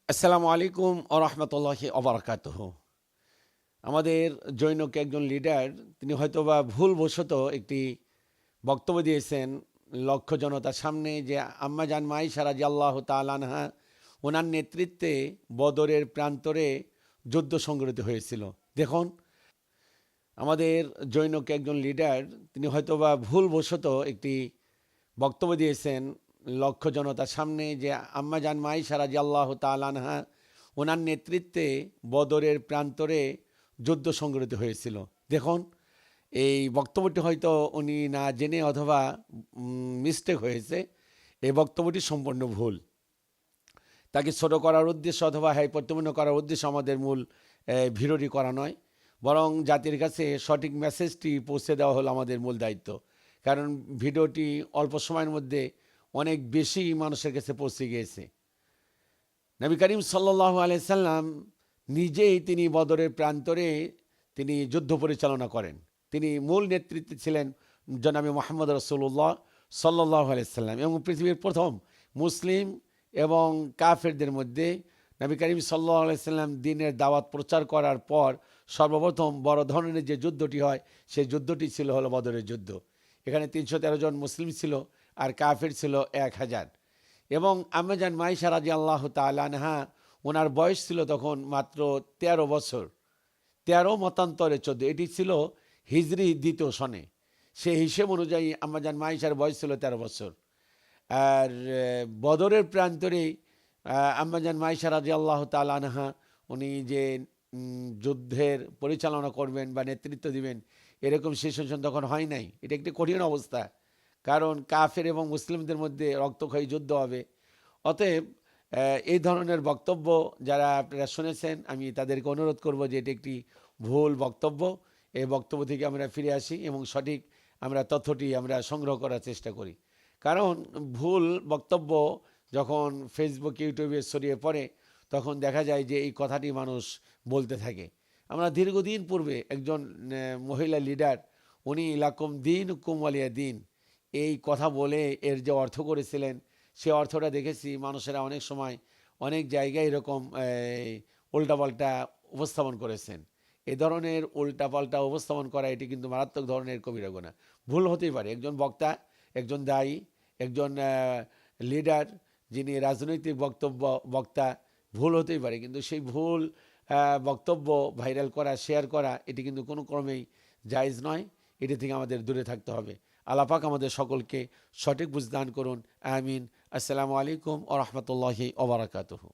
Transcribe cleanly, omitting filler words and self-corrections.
আসসালামু আলাইকুম ও রহমতুল্লাহি অবরাকাতুহ। আমাদের জৈনক একজন লিডার, তিনি হয়তোবা ভুলবশত একটি বক্তব্য দিয়েছেন লক্ষ জনতার সামনে যে আম্মা জান মাইশা রাদিয়াল্লাহু তাআলা আনহা ওনার নেতৃত্বে বদরের প্রান্তরে যুদ্ধ সংঘটিত হয়েছিল। দেখুন, আমাদের জৈনক একজন লিডার, তিনি হয়তোবা ভুলবশত একটি বক্তব্য দিয়েছেন লক্ষ জনতার সামনে যে আম্মা জান মাইশা রাদিয়াল্লাহু তাআলা আনহা ওনার নেতৃত্বে বদরের প্রান্তরে যুদ্ধ সংঘটিত হয়েছিল। দেখুন, এই বক্তব্যটি হয়তো উনি না জেনে অথবা মিস্টেক হয়েছে। এই বক্তব্যটি সম্পূর্ণ ভুল। তাকে ছোট করার উদ্দেশ্য অথবা প্রতিপন্ন করার উদ্দেশ্য আমাদের মূল ভিডিওটি করা নয়, বরং জাতির কাছে সঠিক মেসেজটি পৌঁছে দেওয়া হলো আমাদের মূল দায়িত্ব। কারণ ভিডিওটি অল্প সময়ের মধ্যে অনেক বেশি মানুষের কাছে পৌঁছে গিয়েছে। নবী করিম সাল্লাল্লাহু আলাইহি সাল্লাম নিজেই তিনি বদরের প্রান্তরে তিনি যুদ্ধ পরিচালনা করেন। তিনি মূল নেতৃত্বে ছিলেন জনাবে মুহাম্মদ রাসূলুল্লাহ সাল্লাল্লাহু আলাইহি সাল্লাম, এবং পৃথিবীর প্রথম মুসলিম এবং কাফেরদের মধ্যে নবী করিম সাল্লাল্লাহু আলাইহি সাল্লাম দ্বীনের দাওয়াত প্রচার করার পর সর্বপ্রথম বড় ধরনের যে যুদ্ধটি হয়, সেই যুদ্ধটি ছিল হলো বদরের যুদ্ধ। এখানে ৩১৩ জন মুসলিম ছিল আর কাফের ছিল ১,০০০। এবং আম্মা জান মাইশা রাদিয়াল্লাহু তাআলা আনহা, ওনার বয়স ছিল তখন মাত্র ১৩ বছর। ১৩ মতান্তরে ১৪, এটি ছিল হিজরি ২য় সনে। সেই হিসেব অনুযায়ী আম্মা জান মাইশার বয়স ছিল ১৩ বছর। আর বদরের প্রান্তরে আম্মা জান মাইশা রাদিয়াল্লাহু তাআলা আনহা উনি যে যুদ্ধের পরিচালনা করবেন বা নেতৃত্ব দিবেন, এরকম সিচুয়েশন তখন হয় নাই। এটা একটি কঠিন অবস্থা, কারণ কাফের এবং মুসলিমদের মধ্যে রক্তক্ষয়ী যুদ্ধ হবে। অতএব এই ধরনের বক্তব্য যারা আপনারা শুনেছেন, আমি তাদেরকে অনুরোধ করব যে এটি একটি ভুল বক্তব্য। এই বক্তব্য থেকে আমরা ফিরে আসি এবং সঠিক আমরা তথ্যটি আমরা সংগ্রহ করার চেষ্টা করি। কারণ ভুল বক্তব্য যখন ফেসবুক ইউটিউবে ছড়িয়ে পড়ে, তখন দেখা যায় যে এই কথাটি মানুষ বলতে থাকে। আমরা দীর্ঘদিন পূর্বে একজন মহিলা লিডার, উনি লাকুম দীনুকুম ওয়ালিয়া দিন, এই কথা বলে এর যে অর্থ করেছিলেন, সে অর্থটা দেখেছি মানুষেরা অনেক সময় অনেক জায়গায় এরকম উল্টাপাল্টা উপস্থাপন করেছেন। এ ধরনের উল্টাপাল্টা উপস্থাপন করা এটি কিন্তু মারাত্মক ধরনের কবিরা গুনাহ। ভুল হতেই পারে। একজন বক্তা, একজন দায়ী, একজন লিডার, যিনি রাজনৈতিক বক্তা, ভুল হতেই পারে, কিন্তু সেই ভুল বক্তব্য ভাইরাল করা, শেয়ার করা, এটি কিন্তু কোনো ক্রমেই জায়েজ নয়। এটি থেকে আমাদের দূরে থাকতে হবে। আল্লাহ পাক আমাদের সকলকে সঠিক বুঝ দান করুন। আমিন। আসসালামু আলাইকুম ওয়া রাহমাতুল্লাহি ওয়া বারাকাতুহু।